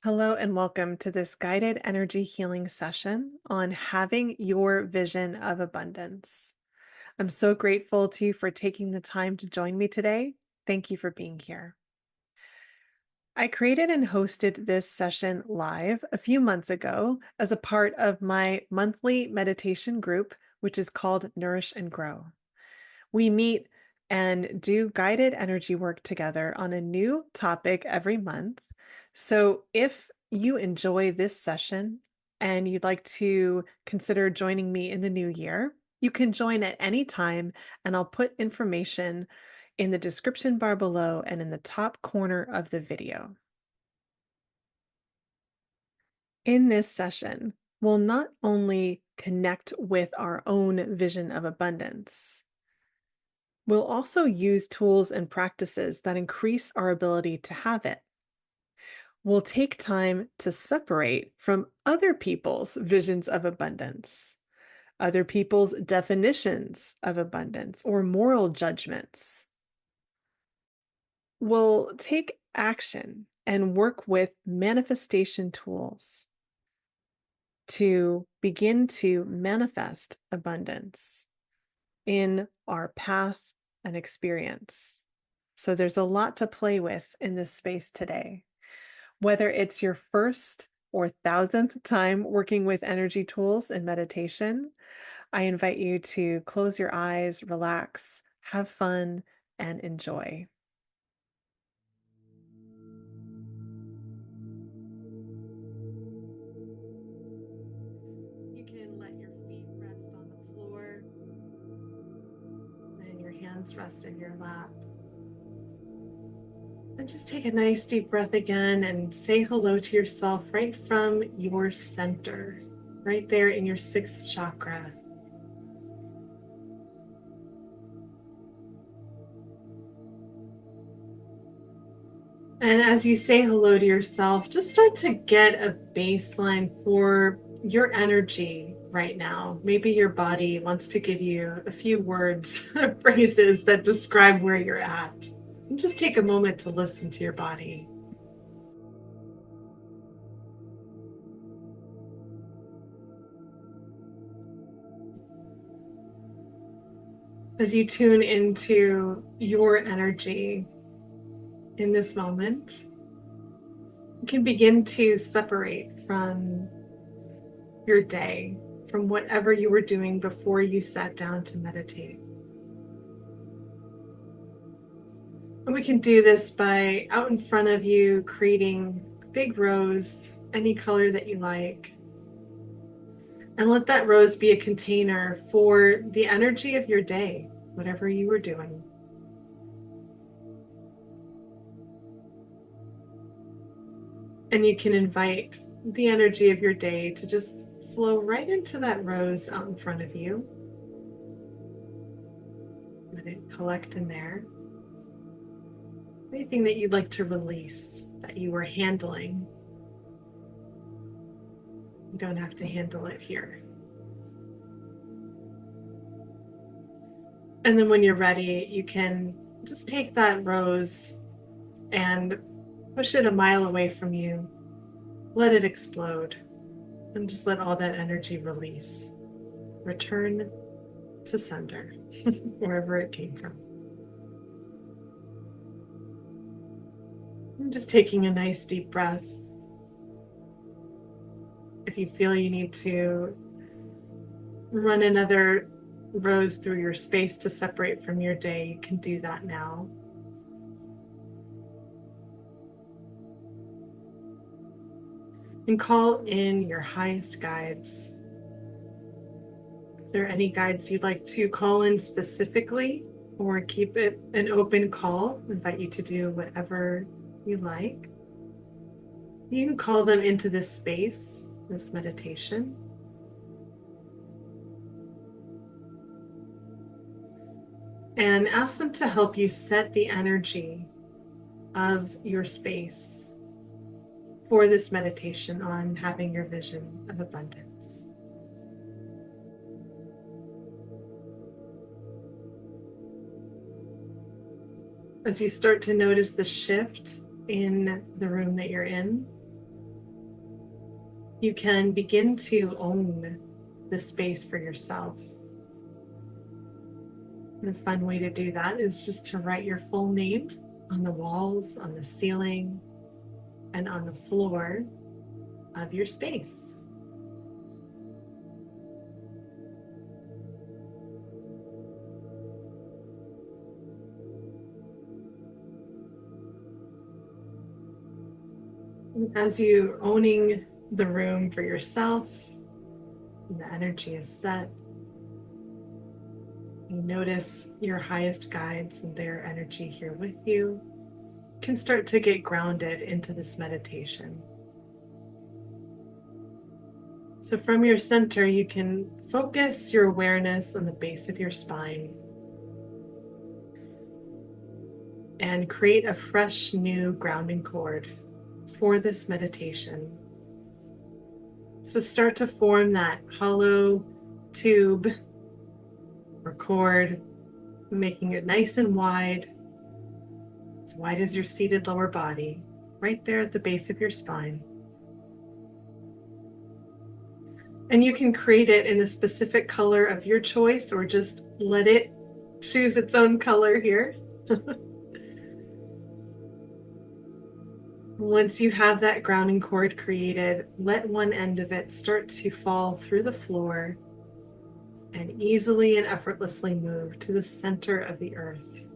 Hello and welcome to this guided energy healing session on having your vision of abundance. I'm so grateful to you for taking the time to join me today. Thank you for being here. I created and hosted this session live a few months ago as a part of my monthly meditation group, which is called Nourish and Grow. We meet and do guided energy work together on a new topic every month. So if you enjoy this session and you'd like to consider joining me in the new year, you can join at any time, and I'll put information in the description bar below and in the top corner of the video. In this session, we'll not only connect with our own vision of abundance, we'll also use tools and practices that increase our ability to have it. We'll take time to separate from other people's visions of abundance, other people's definitions of abundance, or moral judgments. We'll take action and work with manifestation tools to begin to manifest abundance in our path and experience. So there's a lot to play with in this space today. Whether it's your first or thousandth time working with energy tools and meditation, I invite you to close your eyes, relax, have fun, and enjoy. You can let your feet rest on the floor and your hands rest in your lap. And just take a nice deep breath again and say hello to yourself right from your center, right there in your sixth chakra. And as you say hello to yourself, just start to get a baseline for your energy right now. Maybe your body wants to give you a few words, phrases that describe where you're at. And just take a moment to listen to your body. As you tune into your energy in this moment, you can begin to separate from your day, from whatever you were doing before you sat down to meditate. And we can do this by out in front of you, creating a big rose, any color that you like. And let that rose be a container for the energy of your day, whatever you were doing. And you can invite the energy of your day to just flow right into that rose out in front of you. Let it collect in there. Anything that you'd like to release that you were handling, you don't have to handle it here. And then when you're ready, you can just take that rose and push it a mile away from you. Let it explode and just let all that energy release. Return to sender, wherever it came from. And just taking a nice deep breath. If you feel you need to run another rose through your space to separate from your day, you can do that now. And call in your highest guides. If there are any guides you'd like to call in specifically, or keep it an open call, I invite you to do whatever you like. You can call them into this space, this meditation. And ask them to help you set the energy of your space for this meditation on having your vision of abundance. As you start to notice the shift in the room that you're in, you can begin to own the space for yourself. And a fun way to do that is just to write your full name on the walls, on the ceiling, and on the floor of your space. As you're owning the room for yourself, and the energy is set, you notice your highest guides and their energy here with you. You can start to get grounded into this meditation. So from your center, you can focus your awareness on the base of your spine and create a fresh new grounding cord for this meditation. So start to form that hollow tube or cord, making it nice and wide as your seated lower body, right there at the base of your spine. And you can create it in a specific color of your choice, or just let it choose its own color here. Once you have that grounding cord created, let one end of it start to fall through the floor and easily and effortlessly move to the center of the earth,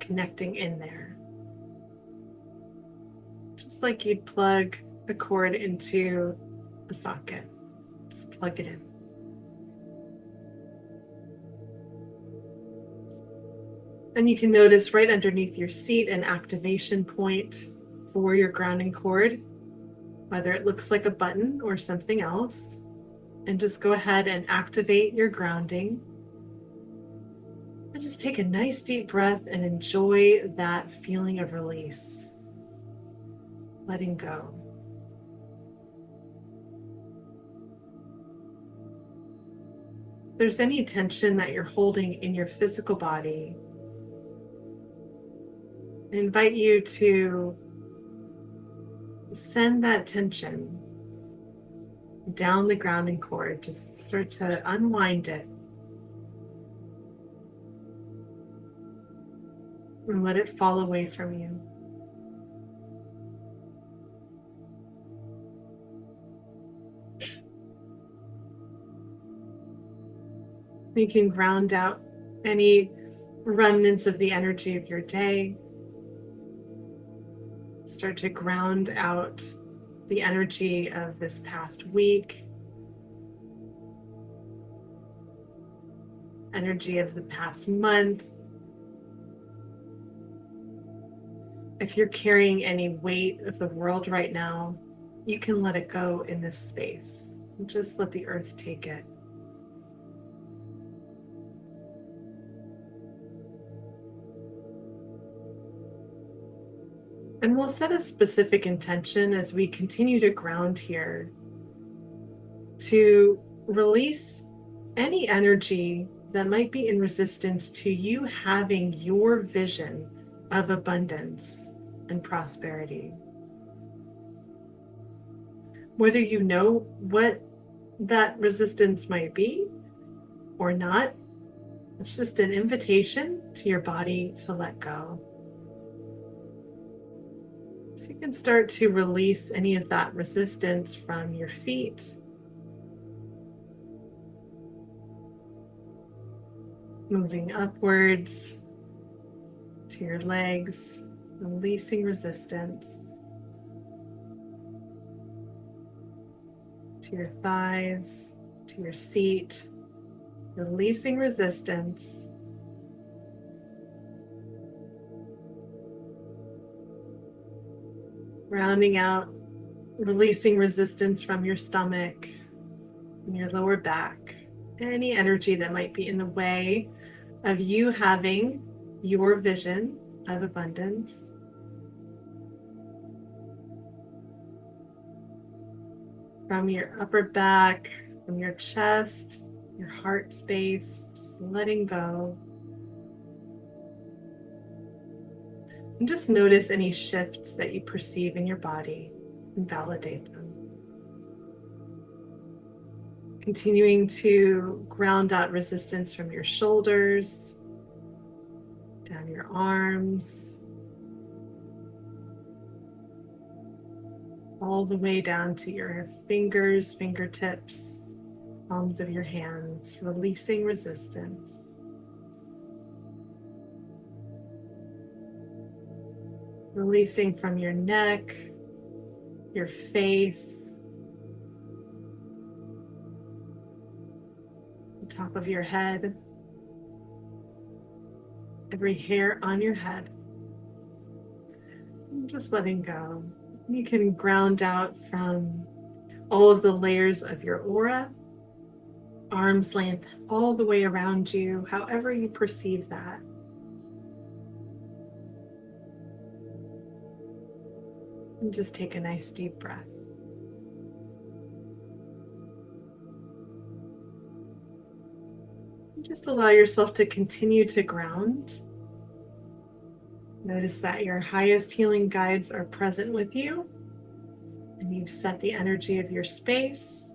connecting in there. Just like you'd plug a cord into a socket, just plug it in. And you can notice right underneath your seat an activation point for your grounding cord, whether it looks like a button or something else. And just go ahead and activate your grounding. And just take a nice deep breath and enjoy that feeling of release, letting go. If there's any tension that you're holding in your physical body, I invite you to send that tension down the grounding cord. Just start to unwind it and let it fall away from you. You can ground out any remnants of the energy of your day. Start to ground out the energy of this past week, energy of the past month. If you're carrying any weight of the world right now, you can let it go in this space. Just let the earth take it. And we'll set a specific intention as we continue to ground here to release any energy that might be in resistance to you having your vision of abundance and prosperity. Whether you know what that resistance might be or not, it's just an invitation to your body to let go. So you can start to release any of that resistance from your feet, moving upwards to your legs, releasing resistance, to your thighs, to your seat, releasing resistance. Rounding out, releasing resistance from your stomach and your lower back, any energy that might be in the way of you having your vision of abundance. From your upper back, from your chest, your heart space, just letting go. And just notice any shifts that you perceive in your body. and validate them. Continuing to ground out resistance from your shoulders, down your arms, all the way down to your fingers, fingertips, palms of your hands, releasing resistance. Releasing from your neck, your face, the top of your head, every hair on your head. And just letting go. You can ground out from all of the layers of your aura, arm's length, all the way around you, however you perceive that. And just take a nice deep breath. And just allow yourself to continue to ground. Notice that your highest healing guides are present with you, and you've set the energy of your space.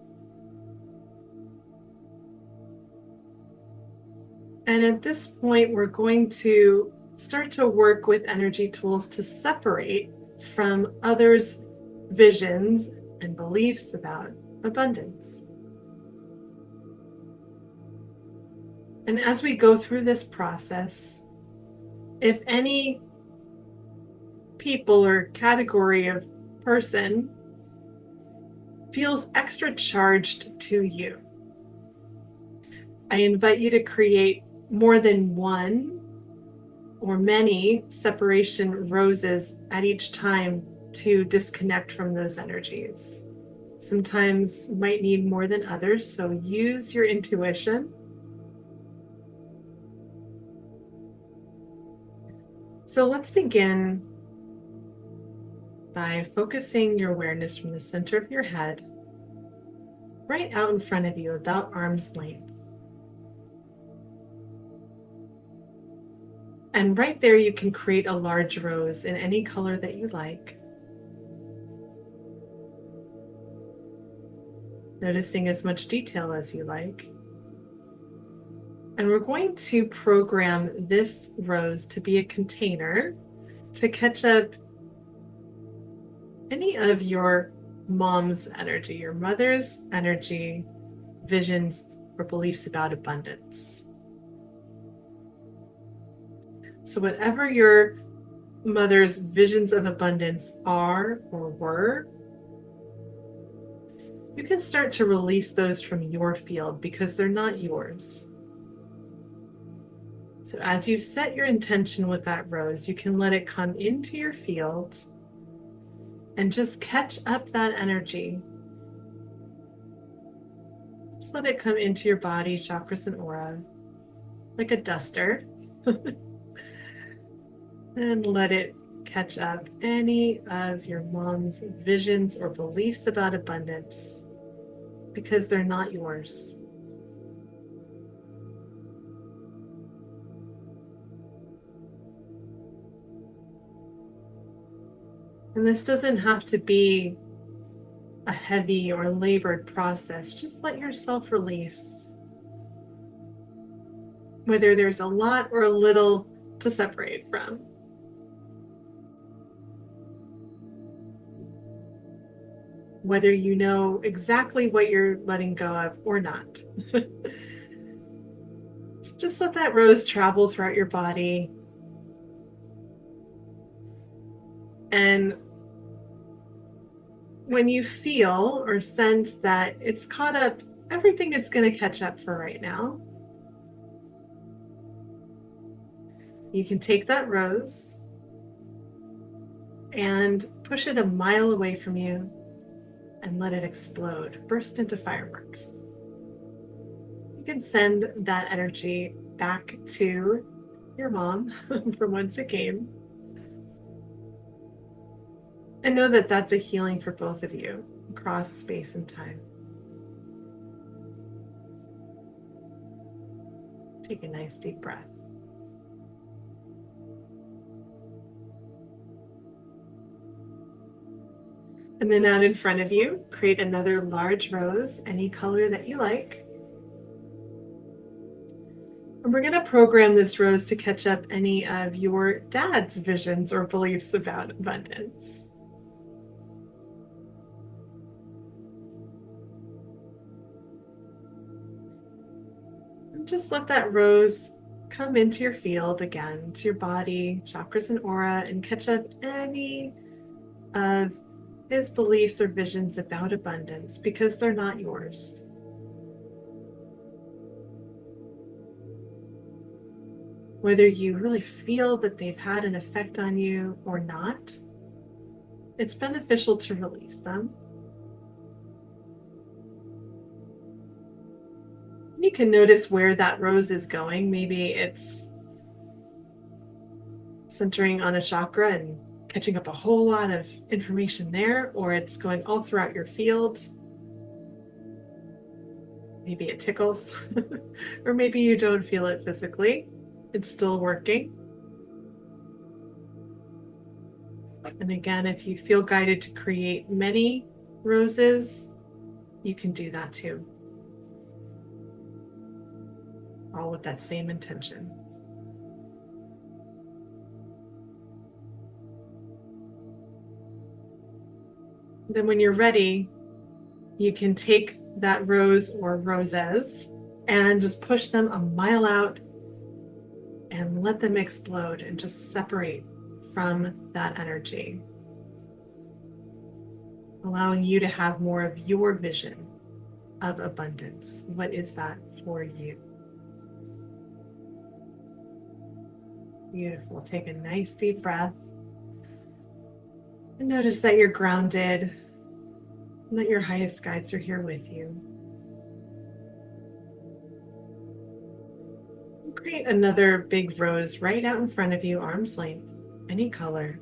And at this point, we're going to start to work with energy tools to separate from others' visions and beliefs about abundance. And as we go through this process, if any people or category of person feels extra charged to you, I invite you to create more than one or many separation roses at each time to disconnect from those energies. Sometimes you might need more than others, so use your intuition. So let's begin by focusing your awareness from the center of your head right out in front of you, about arm's length. And right there, you can create a large rose in any color that you like. Noticing as much detail as you like. And we're going to program this rose to be a container to catch up any of your mom's energy, your mother's energy, visions, or beliefs about abundance. So whatever your mother's visions of abundance are or were, you can start to release those from your field because they're not yours. So as you set your intention with that rose, you can let it come into your field and just catch up that energy. Just let it come into your body, chakras, and aura like a duster. And let it catch up any of your mom's visions or beliefs about abundance because they're not yours. And this doesn't have to be a heavy or labored process. Just let yourself release. Whether there's a lot or a little to separate from. Whether you know exactly what you're letting go of or not. So just let that rose travel throughout your body. And when you feel or sense that it's caught up, everything it's going to catch up for right now, you can take that rose and push it a mile away from you and let it explode, burst into fireworks. You can send that energy back to your mom from whence it came. And know that that's a healing for both of you across space and time. Take a nice deep breath. And then out in front of you, create another large rose, any color that you like. And we're going to program this rose to catch up any of your dad's visions or beliefs about abundance. And just let that rose come into your field again, to your body, chakras, and aura, and catch up any of his beliefs or visions about abundance because they're not yours. Whether you really feel that they've had an effect on you or not, it's beneficial to release them. You can notice where that rose is going. Maybe it's centering on a chakra and catching up a whole lot of information there, or it's going all throughout your field. Maybe it tickles, or maybe you don't feel it physically. It's still working. And again, if you feel guided to create many roses, you can do that too. All with that same intention. Then when you're ready, you can take that rose or roses and just push them a mile out and let them explode and just separate from that energy, allowing you to have more of your vision of abundance. What is that for you? Beautiful. Take a nice deep breath and notice that you're grounded and that your highest guides are here with you. Create another big rose right out in front of you, arm's length, any color.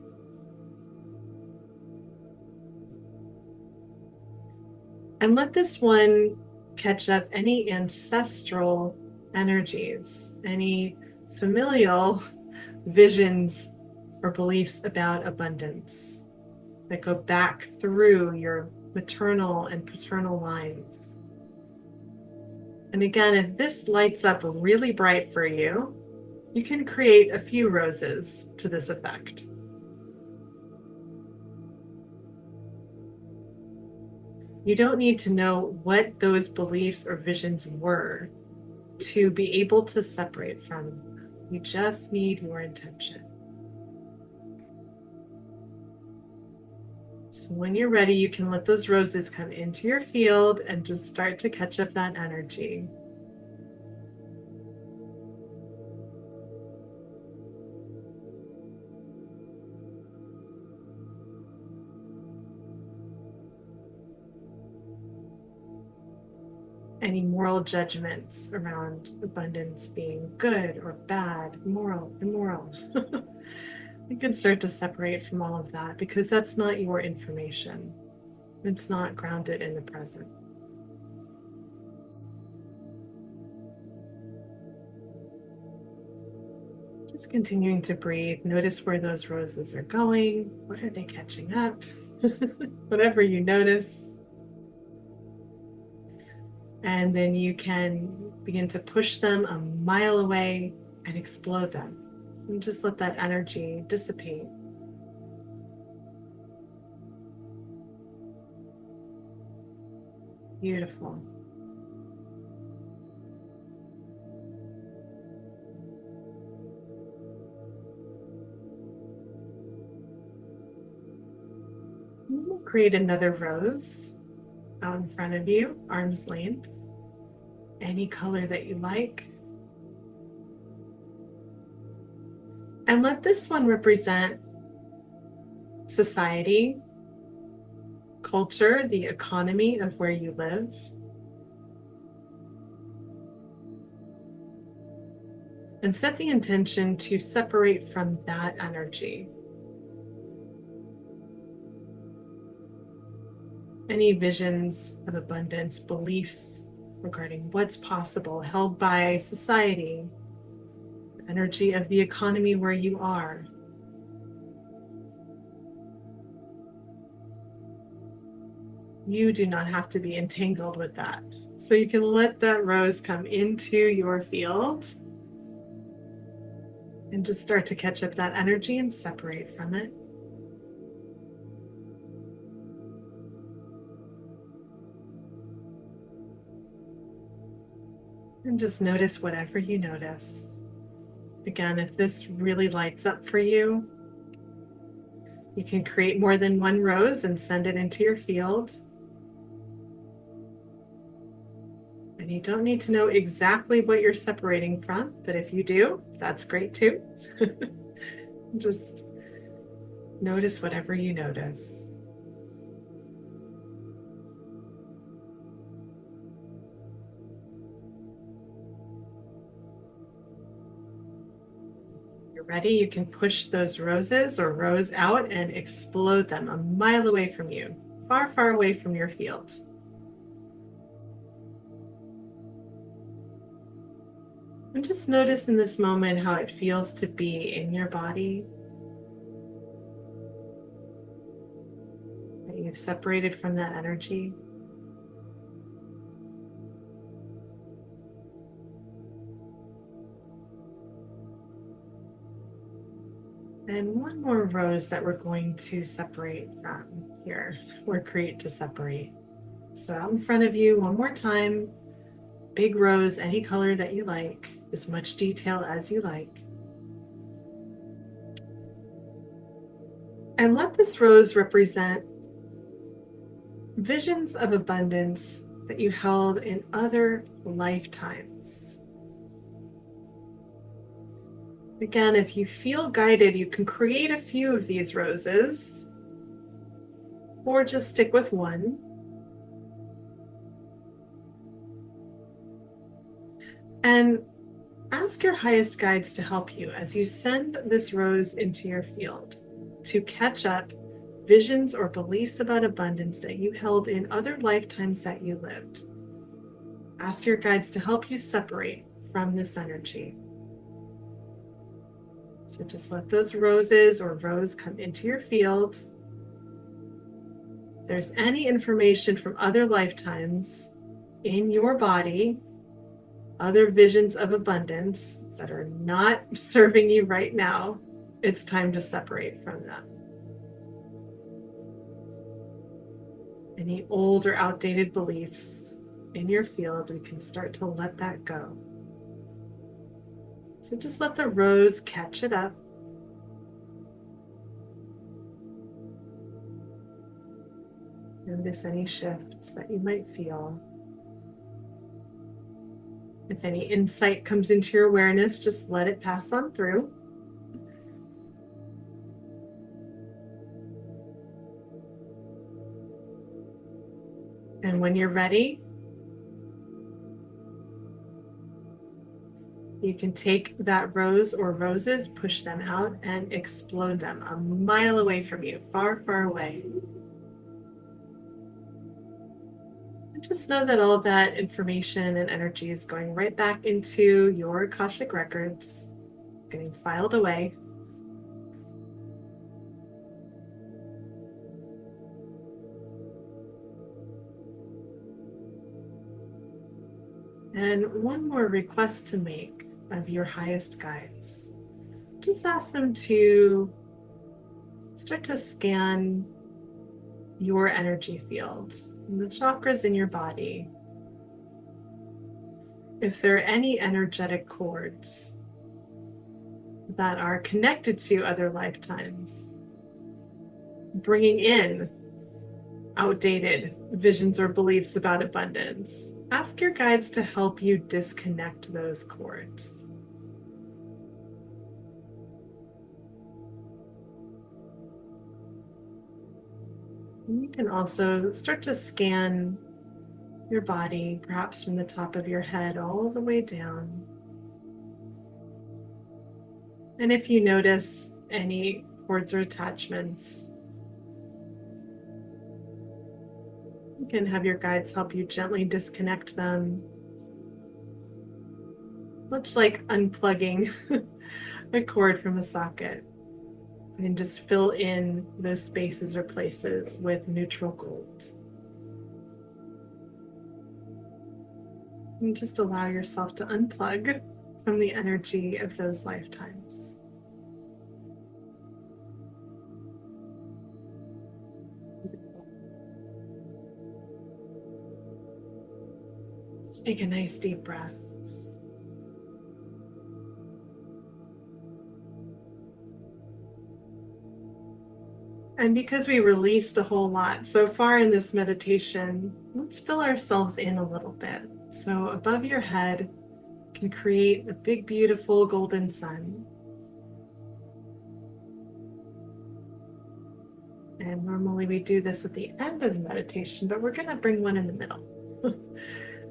And let this one catch up any ancestral energies, any familial visions or beliefs about abundance that go back through your maternal and paternal lines. And again, if this lights up really bright for you, you can create a few roses to this effect. You don't need to know what those beliefs or visions were to be able to separate from them. You just need your intention. So when you're ready, you can let those roses come into your field and just start to catch up that energy. Any moral judgments around abundance being good or bad, moral, immoral. You can start to separate from all of that because that's not your information. It's not grounded in the present. Just continuing to breathe. Notice where those roses are going. What are they catching up? Whatever you notice. And then you can begin to push them a mile away and explode them. And just let that energy dissipate. Beautiful. We'll create another rose out in front of you, arm's length, any color that you like. And let this one represent society, culture, the economy of where you live. And set the intention to separate from that energy. Any visions of abundance, beliefs regarding what's possible held by society, the energy of the economy where you are. You do not have to be entangled with that. So you can let that rose come into your field and just start to catch up that energy and separate from it. And just notice whatever you notice. Again, if this really lights up for you, you can create more than one rose and send it into your field. And you don't need to know exactly what you're separating from, but if you do, that's great too. Just notice whatever you notice. You're ready, you can push those roses or rose out and explode them a mile away from you, far, far away from your field. And just notice in this moment how it feels to be in your body, that you've separated from that energy. And one more rose that we're going to separate from here, or create to separate. So out in front of you, one more time, big rose, any color that you like, as much detail as you like. And let this rose represent visions of abundance that you held in other lifetimes. Again, if you feel guided, you can create a few of these roses or just stick with one. And ask your highest guides to help you as you send this rose into your field to catch up visions or beliefs about abundance that you held in other lifetimes that you lived. Ask your guides to help you separate from this energy. So just let those roses or rose come into your field. If there's any information from other lifetimes in your body, other visions of abundance that are not serving you right now, it's time to separate from them. Any old or outdated beliefs in your field, we can start to let that go. So just let the rose catch it up. Notice any shifts that you might feel. If any insight comes into your awareness, just let it pass on through. And when you're ready, you can take that rose or roses, push them out, and explode them a mile away from you, far, far away. And just know that all of that information and energy is going right back into your Akashic records, getting filed away. And one more request to make of your highest guides. Just ask them to start to scan your energy field and the chakras in your body. If there are any energetic cords that are connected to other lifetimes, bringing in outdated visions or beliefs about abundance, ask your guides to help you disconnect those cords. And you can also start to scan your body, perhaps from the top of your head all the way down. And if you notice any cords or attachments, you can have your guides help you gently disconnect them, much like unplugging a cord from a socket, and just fill in those spaces or places with neutral gold. And just allow yourself to unplug from the energy of those lifetimes. Just take a nice deep breath. And because we released a whole lot so far in this meditation, let's fill ourselves in a little bit. So above your head can create a big, beautiful golden sun. And normally we do this at the end of the meditation, but we're going to bring one in the middle.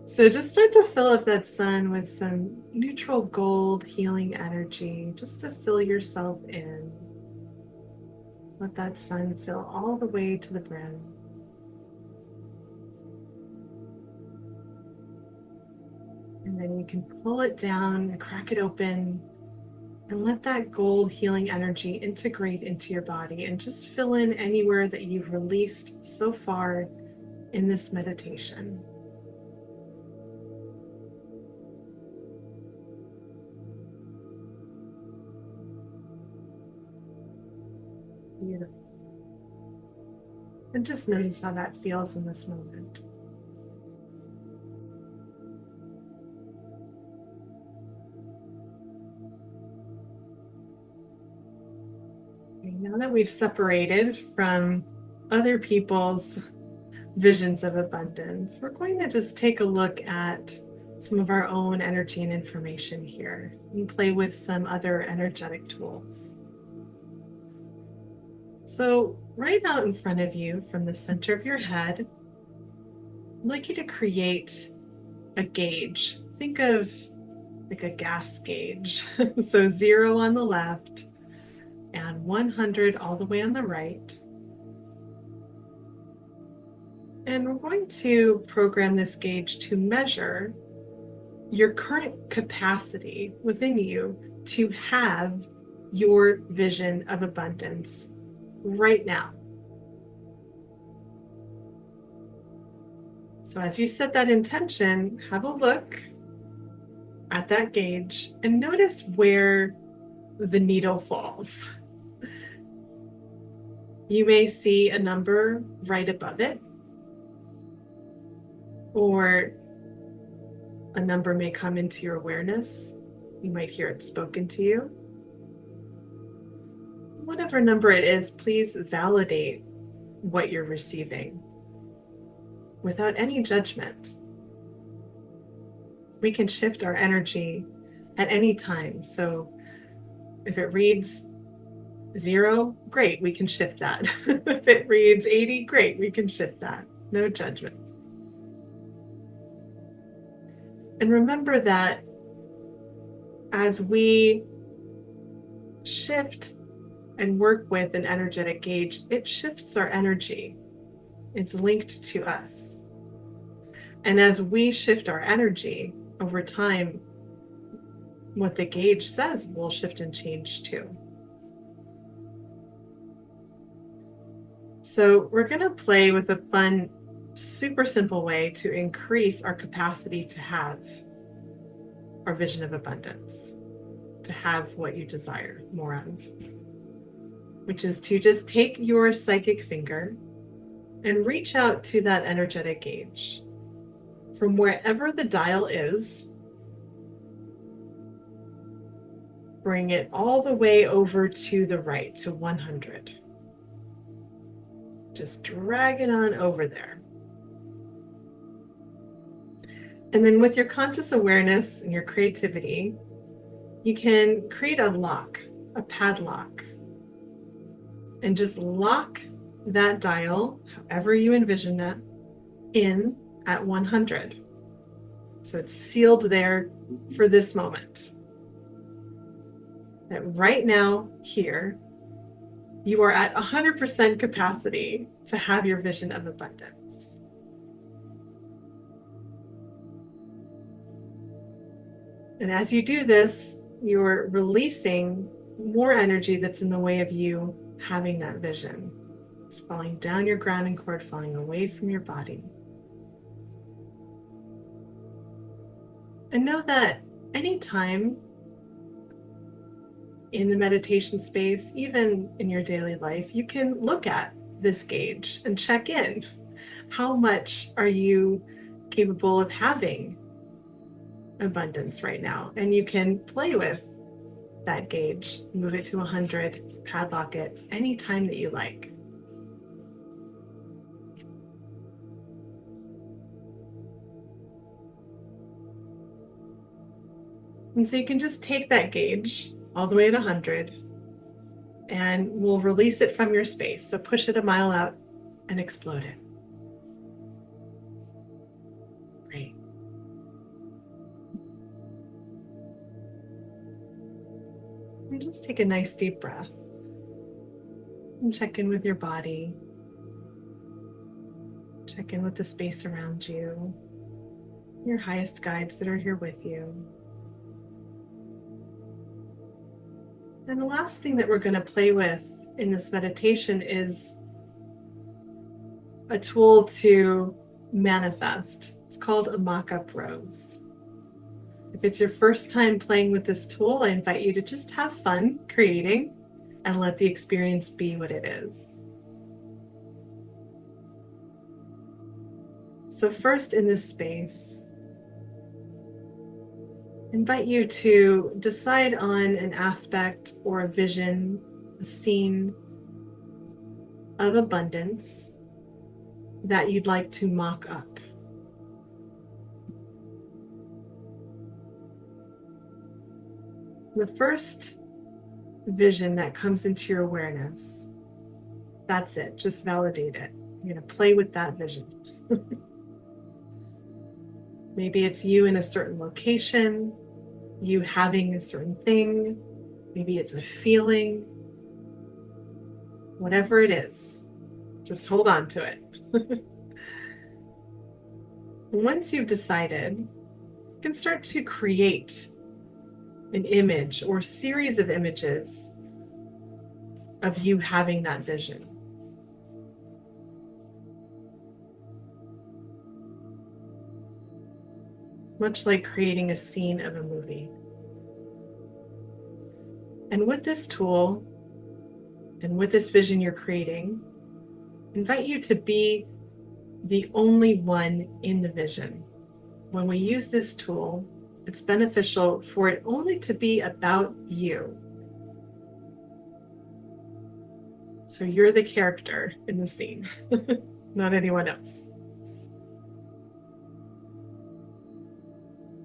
So just start to fill up that sun with some neutral gold healing energy, just to fill yourself in. Let that sun fill all the way to the brim. And then you can pull it down and crack it open and let that gold healing energy integrate into your body and just fill in anywhere that you've released so far in this meditation. Beautiful. And just notice how that feels in this moment. Okay, now that we've separated from other people's visions of abundance, we're going to just take a look at some of our own energy and information here and play with some other energetic tools. So right out in front of you from the center of your head, I'd like you to create a gauge. Think of like a gas gauge. So 0 on the left and 100 all the way on the right. And we're going to program this gauge to measure your current capacity within you to have your vision of abundance right now. So as you set that intention, have a look at that gauge and notice where the needle falls. You may see a number right above it, or a number may come into your awareness. You might hear it spoken to you. Whatever number it is, please validate what you're receiving without any judgment. We can shift our energy at any time. So if it reads 0, great, we can shift that. If it reads 80, great, we can shift that. No judgment. And remember that as we shift and work with an energetic gauge, it shifts our energy. It's linked to us. And as we shift our energy over time, what the gauge says will shift and change too. So we're going to play with a fun, super simple way to increase our capacity to have our vision of abundance, to have what you desire more of, which is to just take your psychic finger and reach out to that energetic gauge from wherever the dial is. Bring it all the way over to the right to 100. Just drag it on over there. And then with your conscious awareness and your creativity, you can create a lock, a padlock, and just lock that dial, however you envision that, in at 100. So it's sealed there for this moment. That right now, here, you are at 100% capacity to have your vision of abundance. And as you do this, you're releasing more energy that's in the way of you having that vision. It's falling down your grounding cord, falling away from your body. And know that anytime in the meditation space, even in your daily life, you can look at this gauge and check in. How much are you capable of having abundance right now? And you can play with that gauge, move it to 100, padlock it anytime that you like. And so you can just take that gauge all the way at 100 and we'll release it from your space. So push it a mile out and explode it. Great. And just take a nice deep breath and check in with your body. Check in with the space around you, your highest guides that are here with you. And the last thing that we're going to play with in this meditation is a tool to manifest. It's called a mock-up rose. If it's your first time playing with this tool, I invite you to just have fun creating and let the experience be what it is. So first in this space, I invite you to decide on an aspect or a vision, a scene of abundance that you'd like to mock up. The first vision that comes into your awareness, that's it. Just validate it. You're going to play with that vision. Maybe it's you in a certain location, you having a certain thing. Maybe it's a feeling. Whatever it is, just hold on to it. Once you've decided, you can start to create an image or series of images of you having that vision. Much like creating a scene of a movie. And with this tool and with this vision you're creating, I invite you to be the only one in the vision. When we use this tool, it's beneficial for it only to be about you. So you're the character in the scene, not anyone else.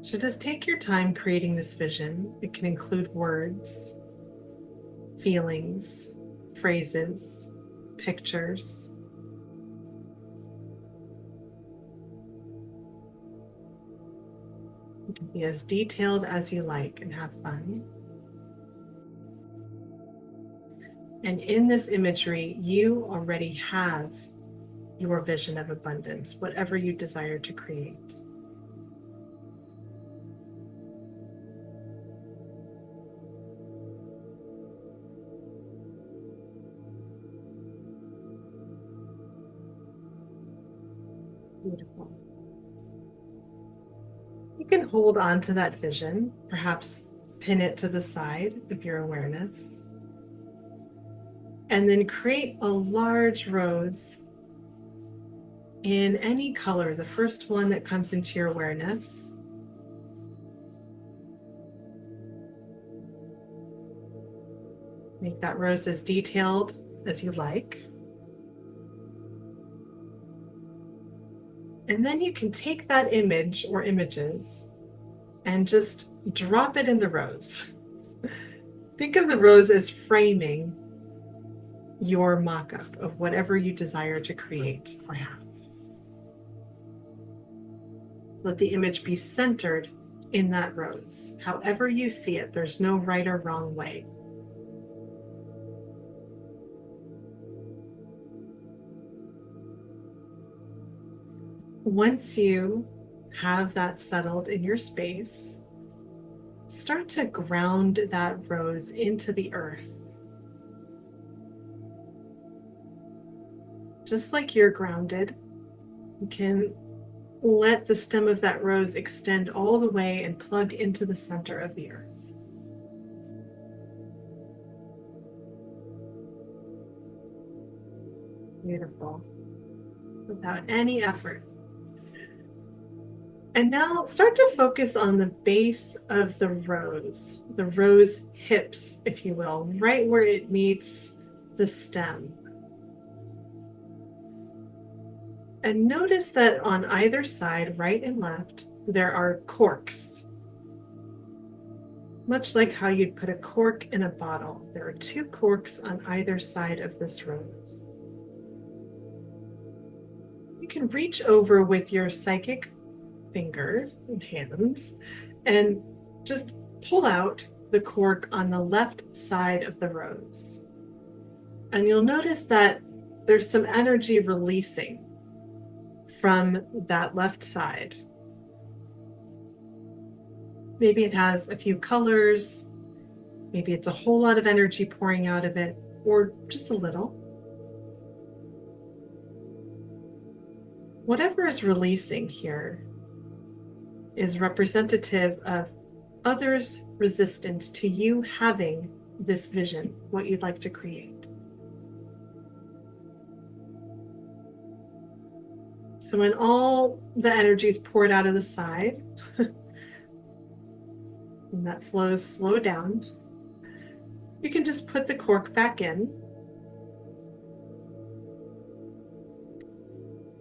So just take your time creating this vision. It can include words, feelings, phrases, pictures. You can be as detailed as you like and have fun. And in this imagery, you already have your vision of abundance, whatever you desire to create. Beautiful. You can hold on to that vision, perhaps pin it to the side of your awareness, and then create a large rose in any color, the first one that comes into your awareness. Make that rose as detailed as you like. And then you can take that image or images and just drop it in the rose. Think of the rose as framing your mock-up of whatever you desire to create or have. Let the image be centered in that rose. However you see it, there's no right or wrong way. Once you have that settled in your space, start to ground that rose into the earth. Just like you're grounded, you can let the stem of that rose extend all the way and plug into the center of the earth. Beautiful. Without any effort. And now start to focus on the base of the rose hips, if you will, right where it meets the stem. And notice that on either side, right and left, there are corks. Much like how you'd put a cork in a bottle, there are 2 corks on either side of this rose. You can reach over with your psychic finger and hands and just pull out the cork on the left side of the rose. And you'll notice that there's some energy releasing from that left side. Maybe it has a few colors, maybe it's a whole lot of energy pouring out of it, or just a little. Whatever is releasing here is representative of others' resistance to you having this vision, what you'd like to create. So when all the energy is poured out of the side, and that flows slow down, you can just put the cork back in.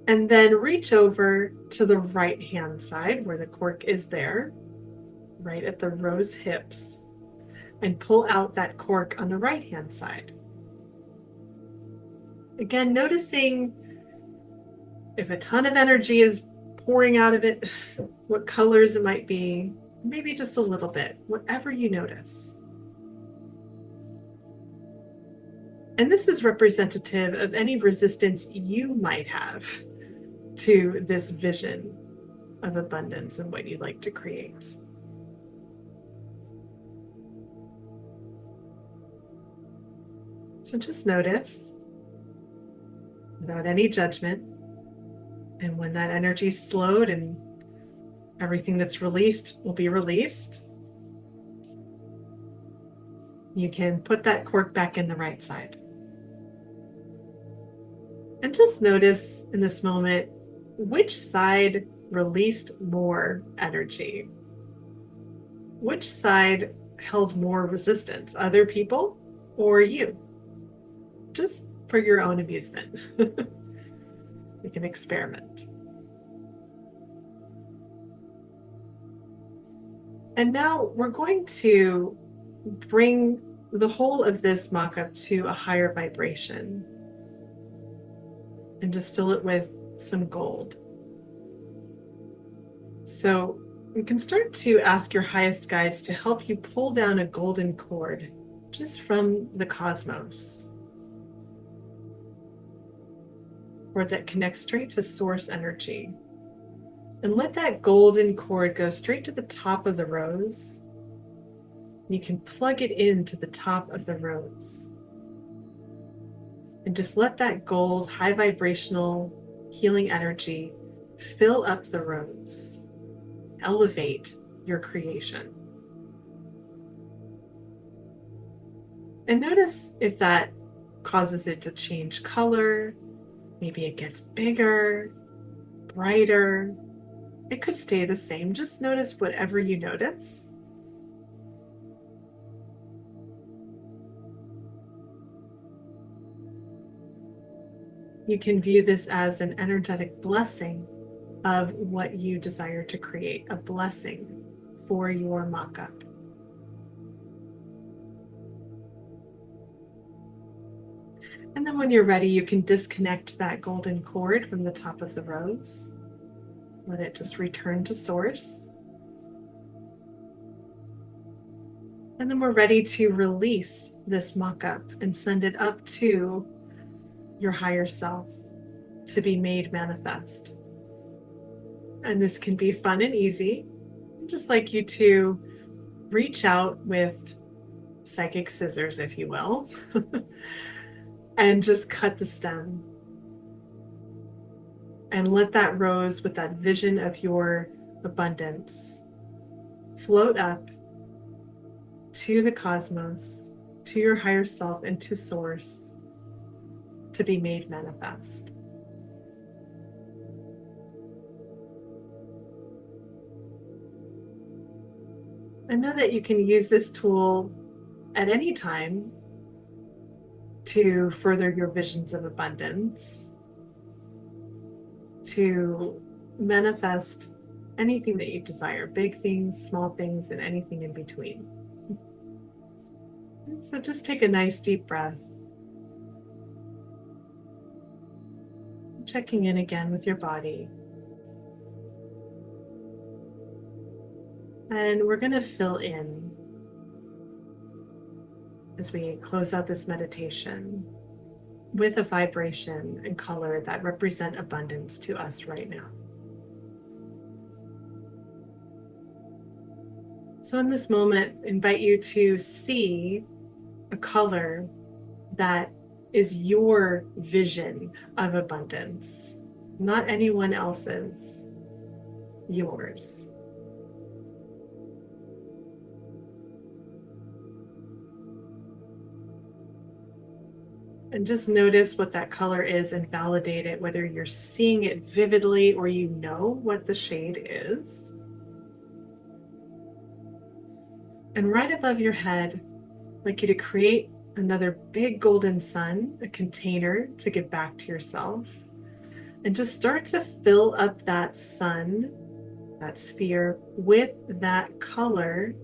And then reach over to the right hand side where the cork is there, right at the rose hips, and pull out that cork on the right hand side. Again, noticing if a ton of energy is pouring out of it, what colors it might be, maybe just a little bit, whatever you notice. And this is representative of any resistance you might have to this vision of abundance and what you'd like to create. So just notice without any judgment. And when that energy's slowed and everything that's released will be released, you can put that cork back in the right side. And just notice in this moment, which side released more energy? Which side held more resistance, other people or you? Just for your own amusement. You can experiment. And now we're going to bring the whole of this mock-up to a higher vibration and just fill it with some gold. So you can start to ask your highest guides to help you pull down a golden cord just from the cosmos, or that connects straight to source energy. And let that golden cord go straight to the top of the rose. You can plug it into the top of the rose. And just let that gold, high vibrational, healing energy fill up the rose. Elevate your creation. And notice if that causes it to change color. Maybe it gets bigger, brighter. It could stay the same. Just notice whatever you notice. You can view this as an energetic blessing of what you desire to create, a blessing for your mock-up. And then when you're ready, you can disconnect that golden cord from the top of the rose. Let it just return to source. And then we're ready to release this mock-up and send it up to your higher self to be made manifest. And this can be fun and easy. I'd just like you to reach out with psychic scissors, if you will, and just cut the stem. And let that rose with that vision of your abundance float up to the cosmos, to your higher self, and to source to be made manifest. And know that you can use this tool at any time to further your visions of abundance, to manifest anything that you desire, big things, small things, and anything in between. So just take a nice deep breath, checking in again with your body. And we're going to fill in as we close out this meditation with a vibration and color that represent abundance to us right now. So in this moment, I invite you to see a color that is your vision of abundance, not anyone else's, yours. And just notice what that color is and validate it, whether you're seeing it vividly or you know what the shade is. And right above your head, I'd like you to create another big golden sun, a container to give back to yourself. And just start to fill up that sun, that sphere, with that color,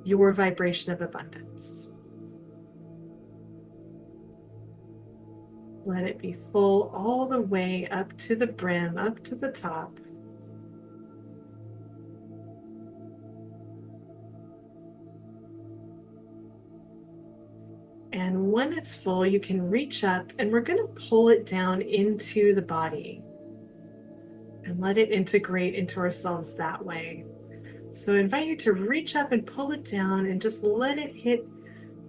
your vibration of abundance. Let it be full all the way up to the brim, up to the top. And when it's full, you can reach up and we're going to pull it down into the body and let it integrate into ourselves that way. So I invite you to reach up and pull it down and just let it hit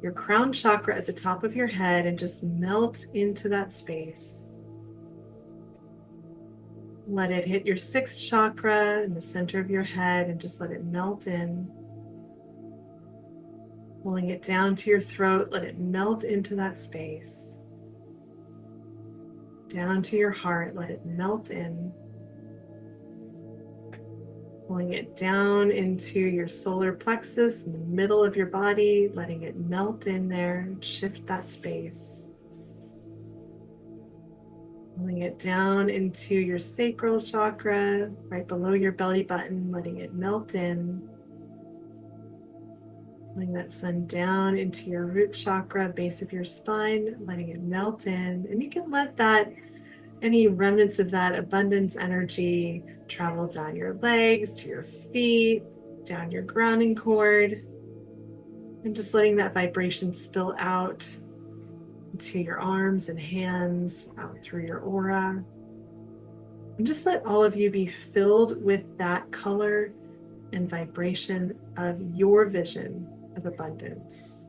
your crown chakra at the top of your head and just melt into that space. Let it hit your sixth chakra in the center of your head and just let it melt in. Pulling it down to your throat, let it melt into that space. Down to your heart, let it melt in. Pulling it down into your solar plexus in the middle of your body, letting it melt in there, shift that space. Pulling it down into your sacral chakra, right below your belly button, letting it melt in. Pulling that sun down into your root chakra, base of your spine, letting it melt in. And you can let that, any remnants of that abundance energy travel down your legs, to your feet, down your grounding cord, and just letting that vibration spill out to your arms and hands, out through your aura. And just let all of you be filled with that color and vibration of your vision of abundance.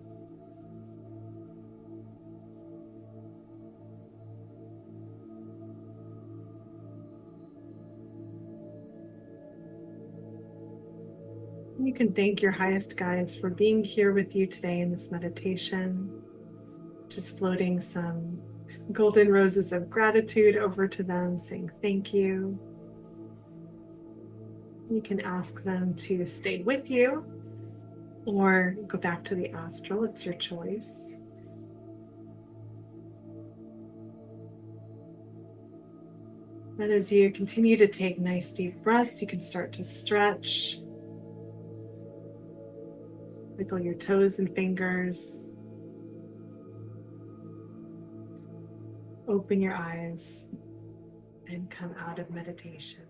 You can thank your highest guides for being here with you today in this meditation. Just floating some golden roses of gratitude over to them, saying thank you. You can ask them to stay with you or go back to the astral. It's your choice. And as you continue to take nice deep breaths, you can start to stretch. Wiggle your toes and fingers. Open your eyes and come out of meditation.